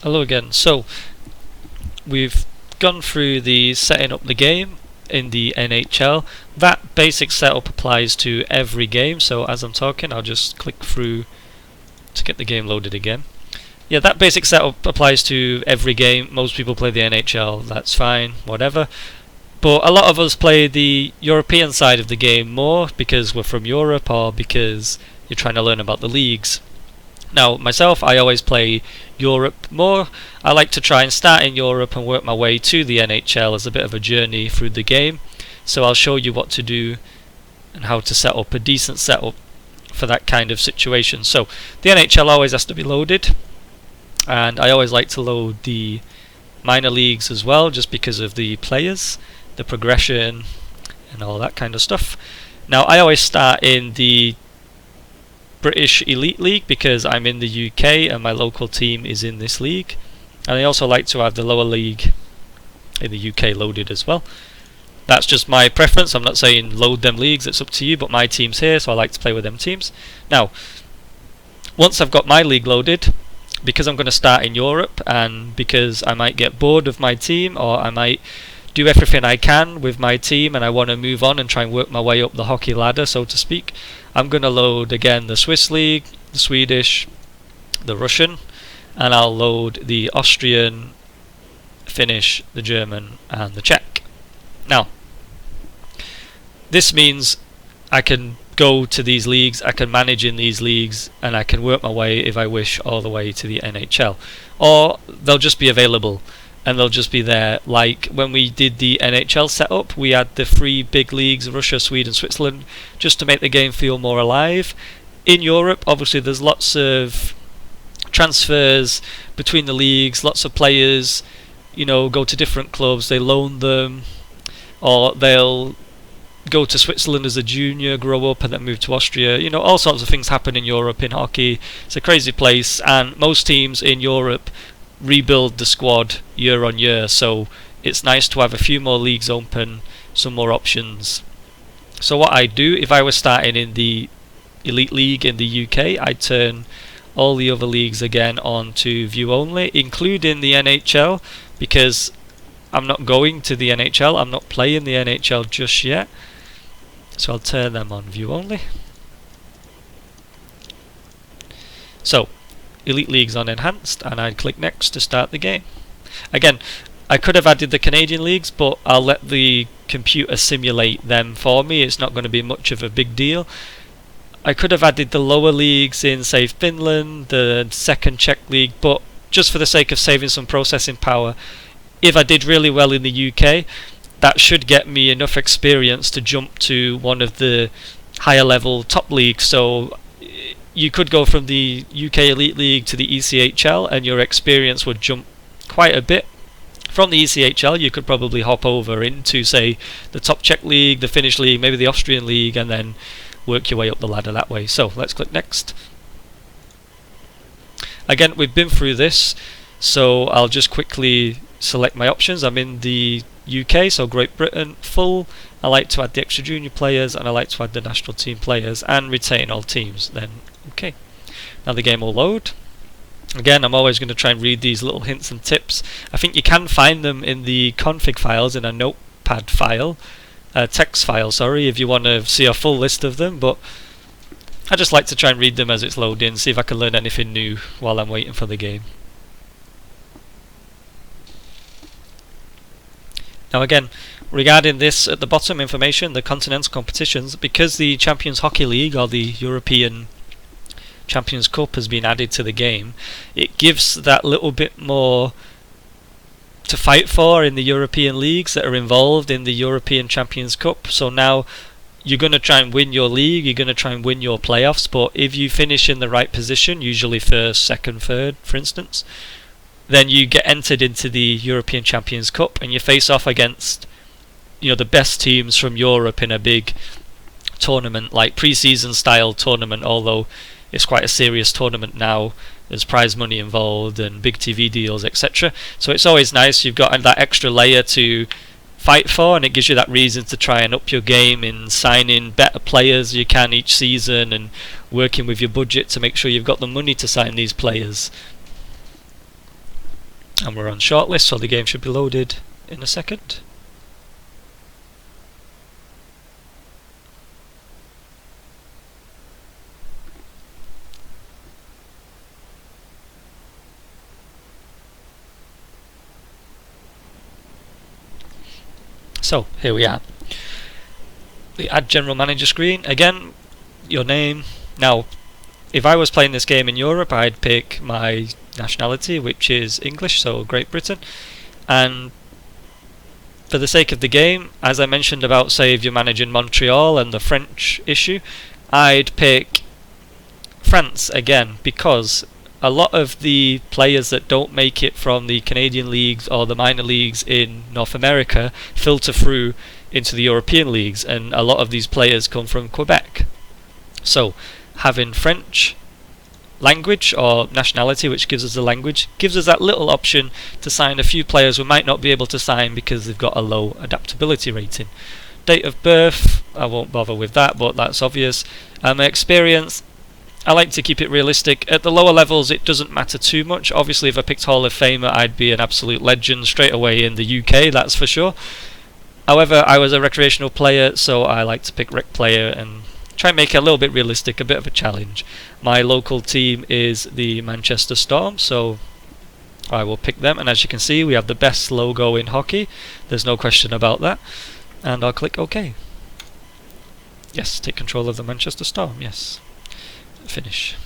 Hello again. So we've gone through the setting up the game in the NHL. That basic setup applies to every game, so as I'm talking I'll just click through to get the game loaded again. Yeah, that basic setup applies to every game. Most people play the NHL, that's fine, whatever. But a lot of us play the European side of the game more because we're from Europe or because you're trying to learn about the leagues. Now, myself, I always play Europe more. I like to try and start in Europe and work my way to the NHL as a bit of a journey through the game. So I'll show you what to do and how to set up a decent setup for that kind of situation. So the NHL always has to be loaded, and I always like to load the minor leagues as well, just because of the players, the progression, and all that kind of stuff. Now, I always start in the British Elite League because I'm in the UK and my local team is in this league, and I also like to have the lower league in the UK loaded as well. That's just my preference. I'm not saying load them leagues, it's up to you, but my team's here, so I like to play with them teams. Now, once I've got my league loaded, because I'm going to start in Europe and because I might get bored of my team, or I might do everything I can with my team and I want to move on and try and work my way up the hockey ladder, so to speak, I'm going to load again the Swiss league, the Swedish, the Russian, and I'll load the Austrian, Finnish, the German, and the Czech. Now, this means I can go to these leagues, I can manage in these leagues, and I can work my way, if I wish, all the way to the NHL. Or they'll just be available and they'll just be there. Like when we did the NHL setup, we had the three big leagues, Russia, Sweden, Switzerland, just to make the game feel more alive. In Europe, obviously there's lots of transfers between the leagues, lots of players, go to different clubs, they loan them, or they'll go to Switzerland as a junior, grow up, and then move to Austria. All sorts of things happen in Europe in hockey. It's a crazy place, and most teams in Europe rebuild the squad year on year, so it's nice to have a few more leagues open, some more options. So what I do, if I was starting in the Elite League in the UK, I'd turn all the other leagues again on to view only, including the NHL, because I'm not going to the NHL, I'm not playing the NHL just yet. So I'll turn them on view only. So, Elite League's on enhanced, and I'd click next to start the game. Again, I could have added the Canadian leagues, but I'll let the computer simulate them for me. It's not going to be much of a big deal. I could have added the lower leagues in, say, Finland, the second Czech league, but just for the sake of saving some processing power, if I did really well in the UK, that should get me enough experience to jump to one of the higher level top leagues. So you could go from the UK Elite League to the ECHL and your experience would jump quite a bit. From the ECHL you could probably hop over into, say, the top Czech league, the Finnish league, maybe the Austrian league, and then work your way up the ladder that way. So let's click next. Again, we've been through this, so I'll just quickly select my options. I'm in the UK, so Great Britain, full. I like to add the extra junior players, and I like to add the national team players and retain all teams. Then okay, now the game will load. Again, I'm always going to try and read these little hints and tips. I think you can find them in the config files in a notepad file, text file, sorry, if you want to see a full list of them, but I just like to try and read them as it's loading, see if I can learn anything new while I'm waiting for the game. Now again, regarding this at the bottom information, the continental competitions, because the Champions Hockey League or the European Champions Cup has been added to the game, it gives that little bit more to fight for in the European leagues that are involved in the European Champions Cup. So now you're going to try and win your league, you're going to try and win your playoffs, but if you finish in the right position, usually first, second, third, for instance, then you get entered into the European Champions Cup and you face off against the best teams from Europe in a big tournament, like pre-season style tournament, although it's quite a serious tournament now. There's prize money involved and big TV deals, etc. So it's always nice, you've got that extra layer to fight for, and it gives you that reason to try and up your game in signing better players you can each season and working with your budget to make sure you've got the money to sign these players. And we're on shortlist, so the game should be loaded in a second. So here we are. The Add General Manager screen. Again, your name. Now, if I was playing this game in Europe, I'd pick my nationality, which is English, so Great Britain. And for the sake of the game, as I mentioned about, say, if you're managing Montreal and the French issue, I'd pick France again, because a lot of the players that don't make it from the Canadian leagues or the minor leagues in North America filter through into the European leagues, and a lot of these players come from Quebec. So having French language or nationality, which gives us the language, gives us that little option to sign a few players we might not be able to sign because they've got a low adaptability rating. Date of birth, I won't bother with that, but that's obvious. Experience, I like to keep it realistic. At the lower levels it doesn't matter too much. Obviously if I picked Hall of Famer, I'd be an absolute legend straight away in the UK, that's for sure. However, I was a recreational player, so I like to pick rec player and try and make it a little bit realistic, a bit of a challenge. My local team is the Manchester Storm, so I will pick them, and as you can see we have the best logo in hockey, there's no question about that, and I'll click OK. Yes, take control of the Manchester Storm, yes. Finish.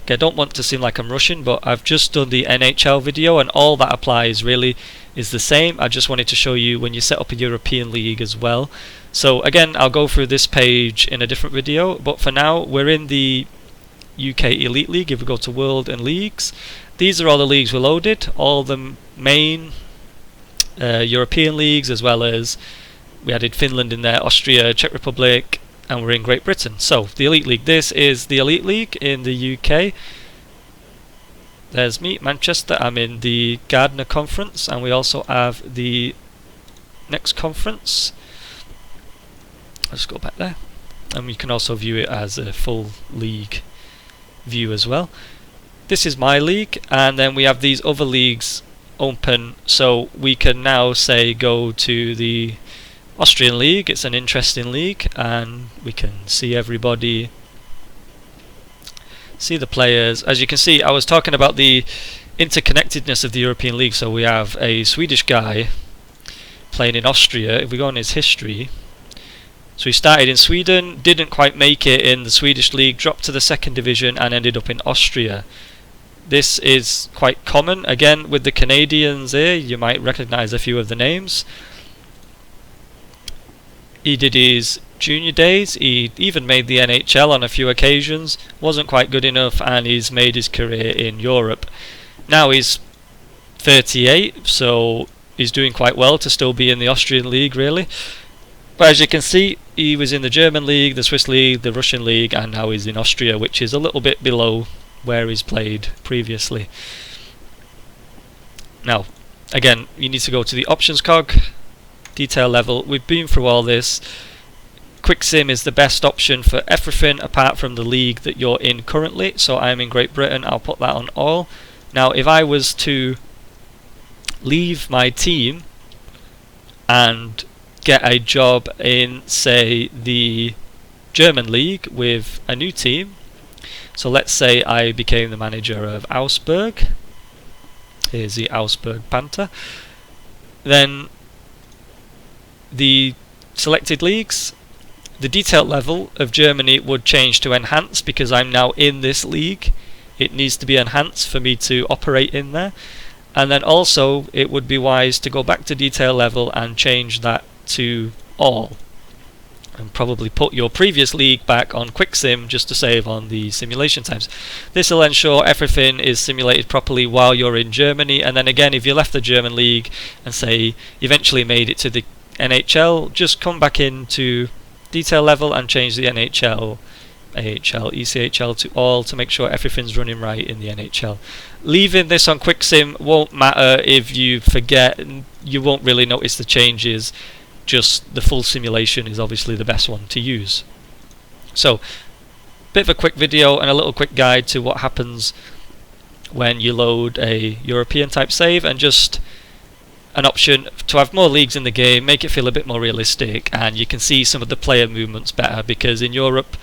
Okay, I don't want to seem like I'm rushing, but I've just done the NHL video and all that applies really is the same. I just wanted to show you when you set up a European league as well. So again, I'll go through this page in a different video, but for now we're in the UK Elite League. If we go to World and Leagues, these are all the leagues we loaded, all the main European leagues, as well as we added Finland in there, Austria, Czech Republic, and we're in Great Britain. So the Elite League, this is the Elite League in the UK. There's me, Manchester. I'm in the Gardner Conference, and we also have the next conference. Let's go back there, and we can also view it as a full league view as well. This is my league, and then we have these other leagues open, so we can now say go to the Austrian League. It's an interesting league, and we can see everybody, see the players. As you can see, I was talking about the interconnectedness of the European League. So we have a Swedish guy playing in Austria. If we go on his history, so he started in Sweden, didn't quite make it in the Swedish league, dropped to the second division and ended up in Austria. This is quite common. Again, with the Canadians here, you might recognize a few of the names. He did his junior days, he even made the NHL on a few occasions, wasn't quite good enough, and he's made his career in Europe. Now he's 38, so he's doing quite well to still be in the Austrian league really. But as you can see, he was in the German league, the Swiss league, the Russian league, and now he's in Austria, which is a little bit below where he's played previously. Now, again, you need to go to the options cog, detail level. We've been through all this. Quick Sim is the best option for everything apart from the league that you're in currently. So I'm in Great Britain, I'll put that on all. Now if I was to leave my team and get a job in, say, the German league with a new team, so let's say I became the manager of Augsburg, here's the Augsburg Panther, then the selected leagues, the detail level of Germany would change to enhance because I'm now in this league. It needs to be enhanced for me to operate in there. And then also it would be wise to go back to detail level and change that to all, and probably put your previous league back on Quick Sim just to save on the simulation times. This will ensure everything is simulated properly while you're in Germany, and then again if you left the German league and say eventually made it to the NHL, just come back into detail level and change the NHL, AHL, ECHL to all to make sure everything's running right in the NHL. Leaving this on Quick Sim won't matter if you forget, and you won't really notice the changes. Just the full simulation is obviously the best one to use. So bit of a quick video and a little quick guide to what happens when you load a European type save, and just an option to have more leagues in the game, make it feel a bit more realistic, and you can see some of the player movements better, because in Europe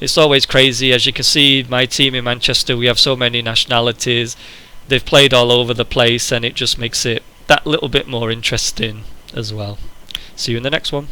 it's always crazy. As you can see, my team in Manchester, we have so many nationalities, they've played all over the place, and it just makes it that little bit more interesting as well. See you in the next one.